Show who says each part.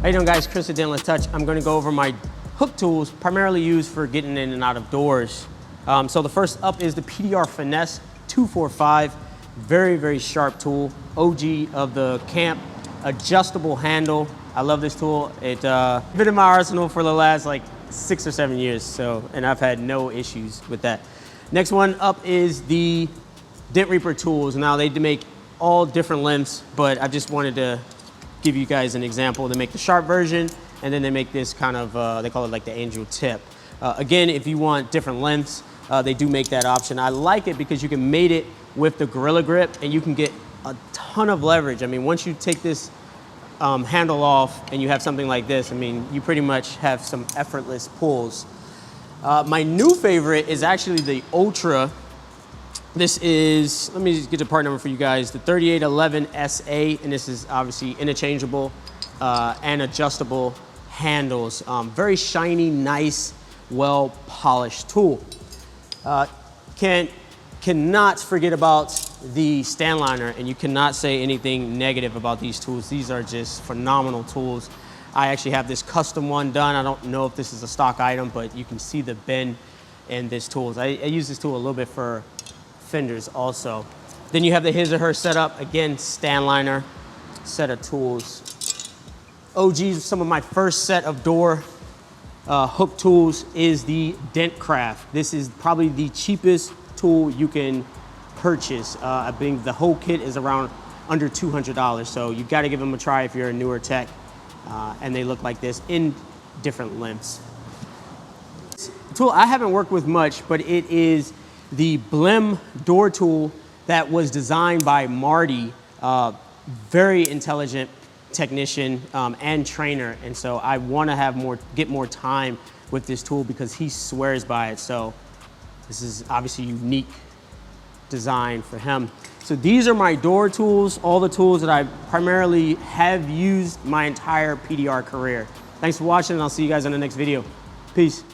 Speaker 1: How you doing, guys? Chris at Dentless Touch. I'm going to go over my hook tools, primarily used for getting in and out of doors. So the first up is the Pdr Finesse 245. Very, very sharp tool. OG of the camp. Adjustable handle. I love this tool. It's been in my arsenal for the last like 6 or 7 years, and I've had no issues with that. Next one up is the Dent Reaper tools. Now they make all different lengths, but I just wanted to give you guys an example. They make the sharp version, and then they make this kind of, they call it like the angel tip. Again, if you want different lengths, they do make that option. I like it because you can mate it with the Gorilla Grip, and you can get a ton of leverage. I mean, once you take this handle off and you have something like this, I mean, you pretty much have some effortless pulls. My new favorite is actually the Ultra. This is, let me just get the part number for you guys, the 3811 SA, and this is obviously interchangeable and adjustable handles. Very shiny, nice, well-polished tool. Cannot forget about the stand liner, and you cannot say anything negative about these tools. These are just phenomenal tools. I actually have this custom one done. I don't know if this is a stock item, but you can see the bend in this tool. I use this tool a little bit for fenders also. Then you have the his or her setup. Again, stand liner, set of tools. OGs, some of my first set of door hook tools is the Dent Craft. This is probably the cheapest tool you can purchase. I think the whole kit is around under $200, so you got to give them a try if you're a newer tech. And they look like this in different lengths. The tool I haven't worked with much, but it is the Blim door tool that was designed by Marty, very intelligent technician and trainer, and so I want to get more time with this tool because he swears by it. So this is obviously unique design for him. So these are my door tools, all the tools that I primarily have used my entire PDR career. Thanks for watching, and I'll see you guys in the next video. Peace.